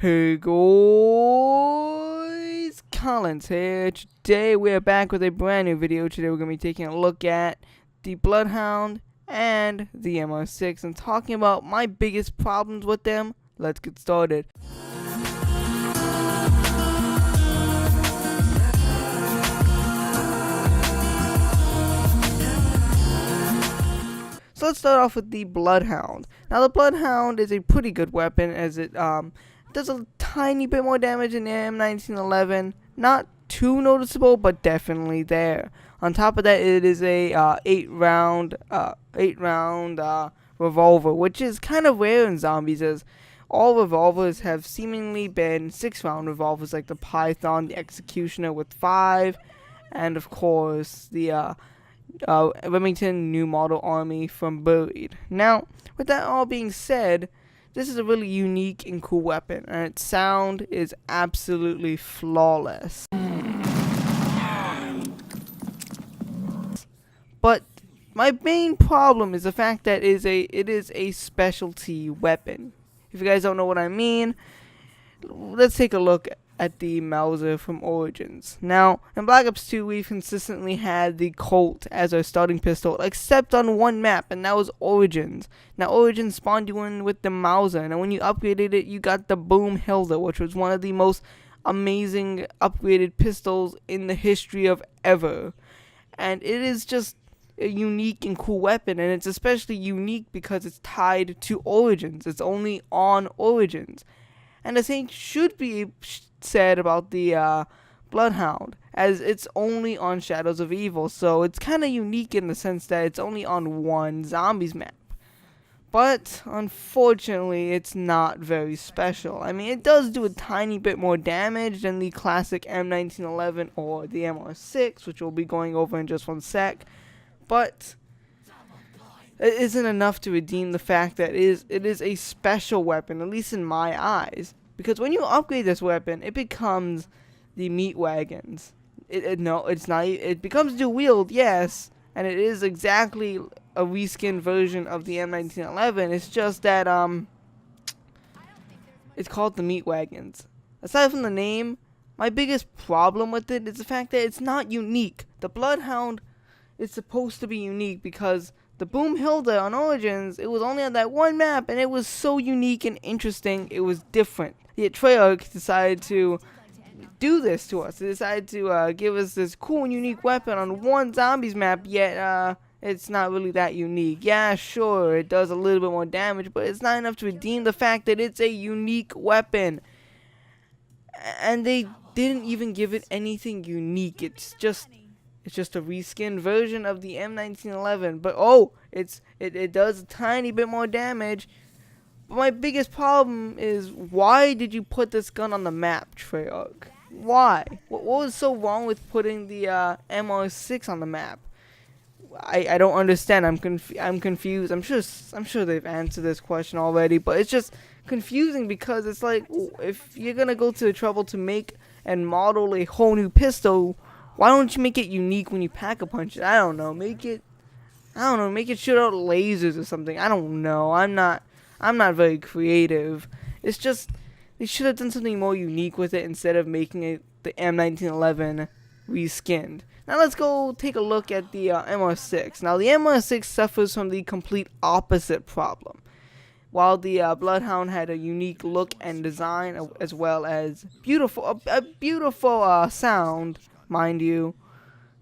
Hey guys, Callence here. Today we're back with a brand new video. Today we're going to be taking a look at the Bloodhound and the MR6 and talking about my biggest problems with them. Let's get started. So let's start off with the Bloodhound. Now the Bloodhound is a pretty good weapon as it does a tiny bit more damage than the M1911. Not too noticeable, but definitely there. On top of that, it is a 8-round revolver, which is kind of rare in zombies, as all revolvers have seemingly been 6-round revolvers, like the Python, the Executioner with 5, and of course the Remington New Model Army from Buried. Now, with that all being said, this is a really unique and cool weapon, and its sound is absolutely flawless. But my main problem is the fact that it is a specialty weapon. If you guys don't know what I mean, let's take a look at the Mauser from Origins. Now, in Black Ops 2, we've consistently had the Colt as our starting pistol, except on one map, and that was Origins. Now, Origins spawned you in with the Mauser, and when you upgraded it, you got the Boom Hilda, which was one of the most amazing upgraded pistols in the history of ever. And it is just a unique and cool weapon, and it's especially unique because it's tied to Origins. It's only on Origins. And the same should be said about the Bloodhound, as it's only on Shadows of Evil, so it's kind of unique in the sense that it's only on one zombies map. But unfortunately, it's not very special. I mean, it does do a tiny bit more damage than the classic M1911 or the MR6, which we'll be going over in just one sec, but it isn't enough to redeem the fact that it is a special weapon, at least in my eyes. Because when you upgrade this weapon, it becomes the meat wagons. No, it's not. It becomes dual wield, yes, and it is exactly a reskin version of the M1911. It's just that it's called the meat wagons. Aside from the name, my biggest problem with it is the fact that it's not unique. The Bloodhound is supposed to be unique because the Boom Hilda on Origins, it was only on that one map, and it was so unique and interesting, it was different. Yet Treyarch decided to do this to us. They decided to give us this cool and unique weapon on one zombies map, yet it's not really that unique. Yeah, sure, it does a little bit more damage, but it's not enough to redeem the fact that it's a unique weapon. And they didn't even give it anything unique. It's just a reskin version of the M1911, but it does a tiny bit more damage. But my biggest problem is, why did you put this gun on the map, Treyarch? Why? What was so wrong with putting the MR6 on the map? I don't understand. I'm confused. I'm sure they've answered this question already, but it's just confusing because it's like, if you're gonna go to the trouble to make and model a whole new pistol, why don't you make it unique when you pack a punch it? I don't know. Make it shoot out lasers or something. I don't know. I'm not very creative. It's just, they should have done something more unique with it instead of making it the M1911 reskinned. Now let's go take a look at the MR6. Now the MR6 suffers from the complete opposite problem. While the Bloodhound had a unique look and design, as well as a beautiful sound, mind you,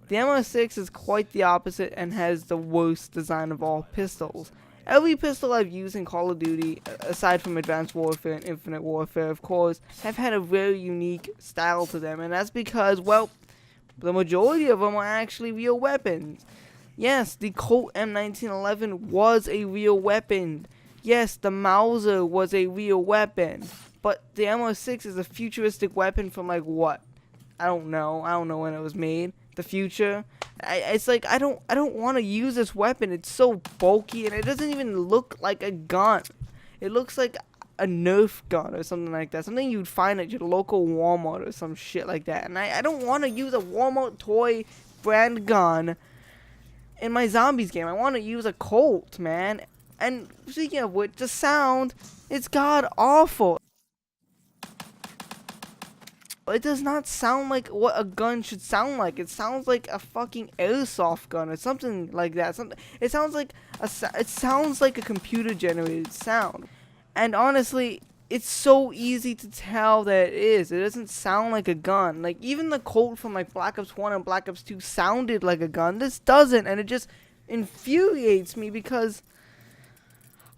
the MR6 is quite the opposite and has the worst design of all pistols. Every pistol I've used in Call of Duty, aside from Advanced Warfare and Infinite Warfare, of course, have had a very unique style to them, and that's because, well, the majority of them are actually real weapons. Yes, the Colt M1911 was a real weapon. Yes, the Mauser was a real weapon. But the MR6 is a futuristic weapon from, like, what? I don't know when it was made. The future. It's like, I don't want to use this weapon. It's so bulky, and it doesn't even look like a gun. It looks like a Nerf gun or something like that. Something you'd find at your local Walmart or some shit like that. And I don't want to use a Walmart toy brand gun in my zombies game. I want to use a Colt, man. And speaking of which, the sound, it's god awful. It does not sound like what a gun should sound like. It sounds like a fucking airsoft gun or something like that. It sounds like a computer generated sound. And honestly, it's so easy to tell that it is. It doesn't sound like a gun. Like, even the Colt from like Black Ops 1 and Black Ops 2 sounded like a gun. This doesn't, and it just infuriates me because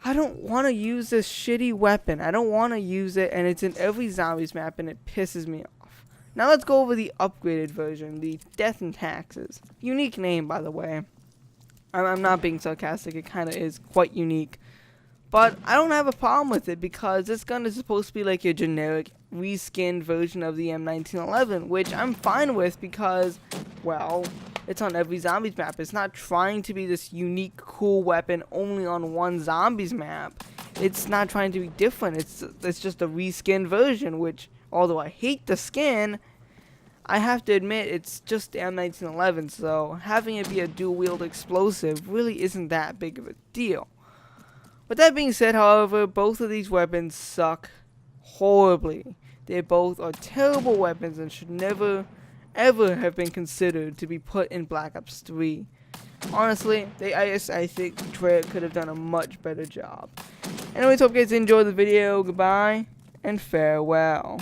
I don't want to use this shitty weapon. I don't want to use it, and it's in every zombies map, and it pisses me off. Now let's go over the upgraded version, the Death and Taxes. Unique name, by the way. I'm not being sarcastic. It kind of is quite unique. But I don't have a problem with it because this gun is supposed to be like your generic reskinned version of the M1911, which I'm fine with because, well, it's on every zombies map. It's not trying to be this unique, cool weapon only on one zombies map. It's not trying to be different. It's just a reskinned version, which, although I hate the skin, I have to admit it's just the M1911, so having it be a dual-wield explosive really isn't that big of a deal. With that being said, however, both of these weapons suck horribly. They both are terrible weapons and should never, ever have been considered to be put in Black Ops 3. Honestly, I think Treyarch could have done a much better job. Anyways, hope you guys enjoyed the video. Goodbye and farewell.